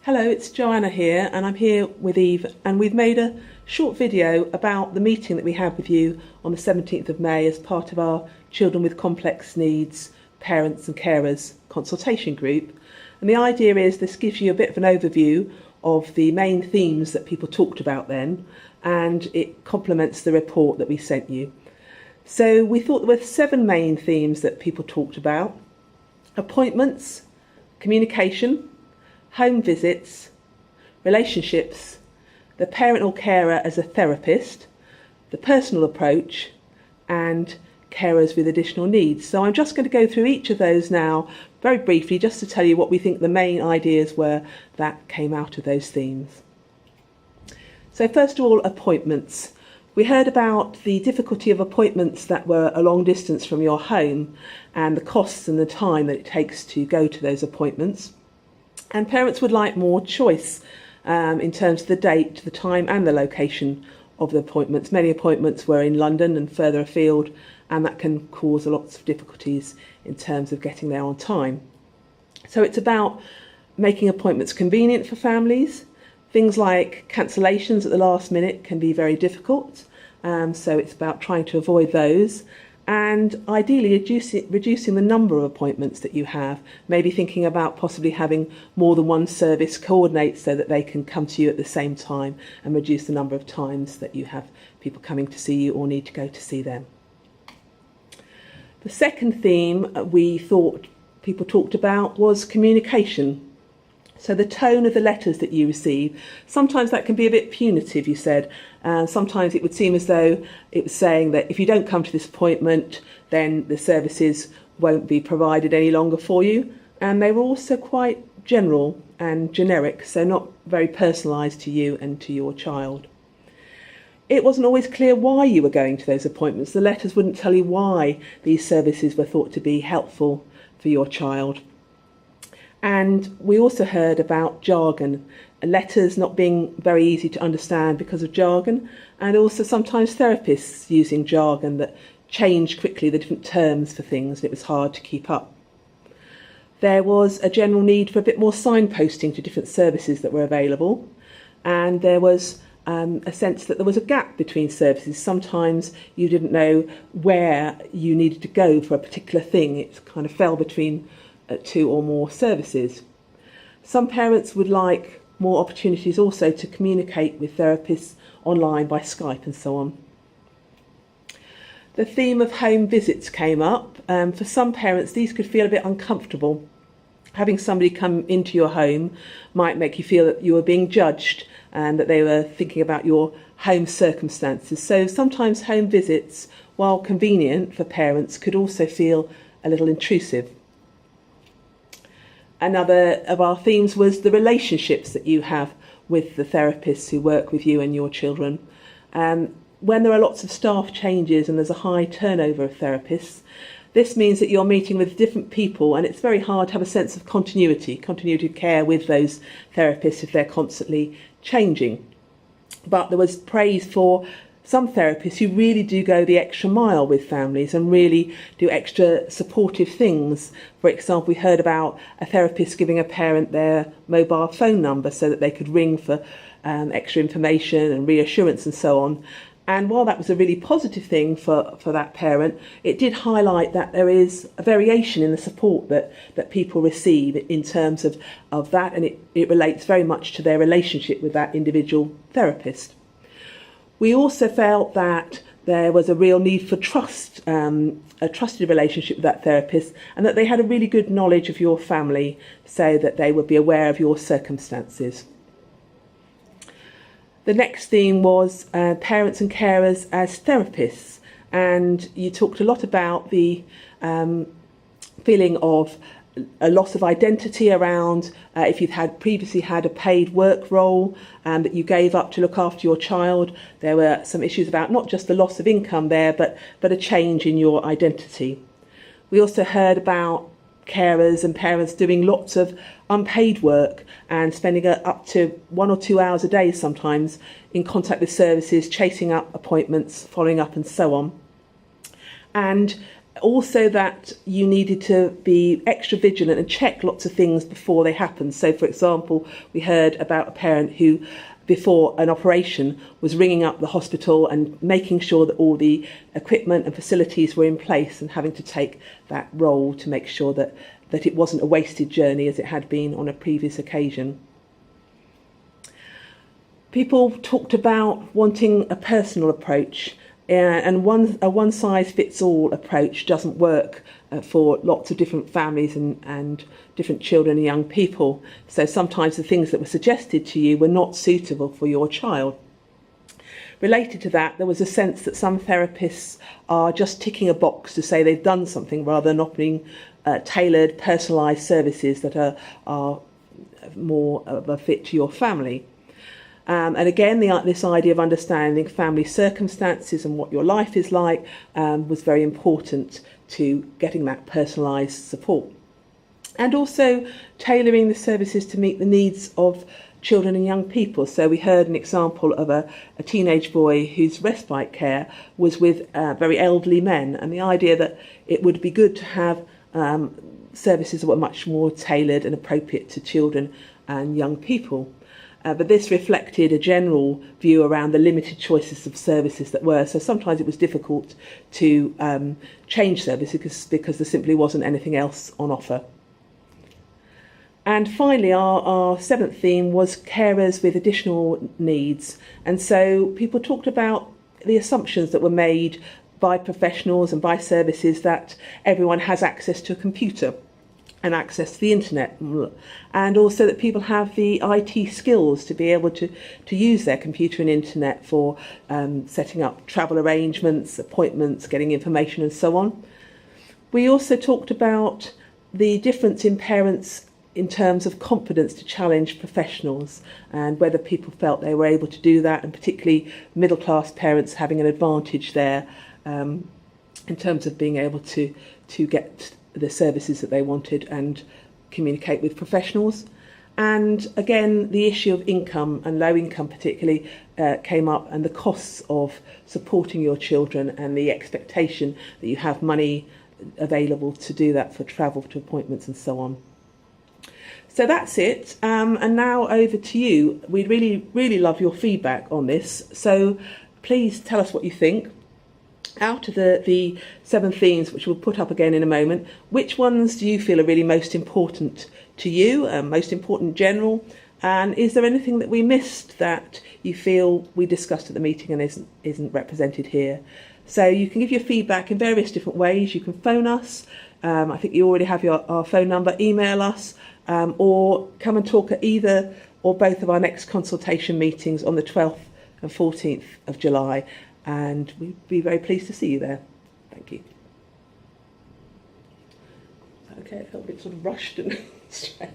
Hello, it's Joanna here, and I'm here with Eve, and we've made a short video about the meeting that we had with you on the 17th of May as part of our Children with Complex Needs Parents and Carers consultation group. And the idea is this gives you a bit of an overview of the main themes that people talked about then, and it complements the report that we sent you. So we thought there were 7 main themes that people talked about: appointments, communication, home visits, relationships, the parent or carer as a therapist, the personal approach, and carers with additional needs. So I'm just going to go through each of those now very briefly, just to tell you what we think the main ideas were that came out of those themes. So first of all, appointments. We heard about the difficulty of appointments that were a long distance from your home and the costs and the time that it takes to go to those appointments. And parents would like more choice in terms of the date, the time and the location of the appointments. Many appointments were in London and further afield, and that can cause lots of difficulties in terms of getting there on time. So it's about making appointments convenient for families. Things like cancellations at the last minute can be very difficult, so it's about trying to avoid those. And ideally reducing the number of appointments that you have, maybe thinking about possibly having more than one service coordinate so that they can come to you at the same time, and reduce the number of times that you have people coming to see you or need to go to see them. The second theme we thought people talked about was communication. So the tone of the letters that you receive, sometimes that can be a bit punitive, you said. Sometimes it would seem as though it was saying that if you don't come to this appointment, then the services won't be provided any longer for you. And they were also quite general and generic, so not very personalised to you and to your child. It wasn't always clear why you were going to those appointments. The letters wouldn't tell you why these services were thought to be helpful for your child. And we also heard about jargon, letters not being very easy to understand because of jargon, and also sometimes therapists using jargon that changed quickly, the different terms for things, and it was hard to keep up. There was a general need for a bit more signposting to different services that were available, and there was a sense that there was a gap between services. Sometimes you didn't know where you needed to go for a particular thing. It kind of fell between 2 or more services. Some parents would like more opportunities also to communicate with therapists online by Skype and so on. The theme of home visits came up. For some parents, these could feel a bit uncomfortable. Having somebody come into your home might make you feel that you were being judged and that they were thinking about your home circumstances. So sometimes home visits, while convenient for parents, could also feel a little intrusive. Another of our themes was the relationships that you have with the therapists who work with you and your children. When there are lots of staff changes and there's a high turnover of therapists, this means that you're meeting with different people, and it's very hard to have a sense of continuity of care with those therapists if they're constantly changing. But there was praise for some therapists who really do go the extra mile with families and really do extra supportive things. For example, we heard about a therapist giving a parent their mobile phone number so that they could ring for extra information and reassurance and so on. And while that was a really positive thing for that parent, it did highlight that there is a variation in the support that people receive in terms of that, and it relates very much to their relationship with that individual therapist. We also felt that there was a real need for trust, a trusted relationship with that therapist, and that they had a really good knowledge of your family so that they would be aware of your circumstances. The next theme was parents and carers as therapists, and you talked a lot about the feeling of a loss of identity around if you've previously had a paid work role that you gave up to look after your child. There were some issues about not just the loss of income there, but a change in your identity. We also heard about carers and parents doing lots of unpaid work and spending up to 1 or 2 hours a day sometimes in contact with services, chasing up appointments, following up and so on. And Also that you needed to be extra vigilant and check lots of things before they happened. So, for example, we heard about a parent who, before an operation, was ringing up the hospital and making sure that all the equipment and facilities were in place, and having to take that role to make sure that it wasn't a wasted journey as it had been on a previous occasion. People talked about wanting a personal approach, and a one-size-fits-all approach doesn't work for lots of different families and different children and young people. So sometimes the things that were suggested to you were not suitable for your child. Related to that, there was a sense that some therapists are just ticking a box to say they've done something, rather than offering tailored, personalised services that are more of a fit to your family. And again, this idea of understanding family circumstances and what your life is like was very important to getting that personalised support. And also tailoring the services to meet the needs of children and young people. So we heard an example of a teenage boy whose respite care was with very elderly men, and the idea that it would be good to have services that were much more tailored and appropriate to children and young people. But this reflected a general view around the limited choices of services that were. So sometimes it was difficult to change services because there simply wasn't anything else on offer. And finally, our seventh theme was carers with additional needs. And so people talked about the assumptions that were made by professionals and by services that everyone has access to a computer and access to the internet, and also that people have the IT skills to be able to use their computer and internet for setting up travel arrangements, appointments, getting information and so on. We also talked about the difference in parents in terms of confidence to challenge professionals, and whether people felt they were able to do that, and particularly middle class parents having an advantage there in terms of being able to get the services that they wanted and communicate with professionals. And again, the issue of income, and low income particularly, came up, and the costs of supporting your children and the expectation that you have money available to do that for travel to appointments and so on. So that's it, and now over to you. We'd really love your feedback on this, so please tell us what you think. Out of the 7 themes, which we'll put up again in a moment, which ones do you feel are really most important to you, most important in general? And is there anything that we missed that you feel we discussed at the meeting and isn't represented here? So you can give your feedback in various different ways. You can phone us. I think you already have our phone number. Email us, or come and talk at either or both of our next consultation meetings on the 12th and 14th of July. And we'd be very pleased to see you there. Thank you. Okay, I felt a bit sort of rushed and stressed.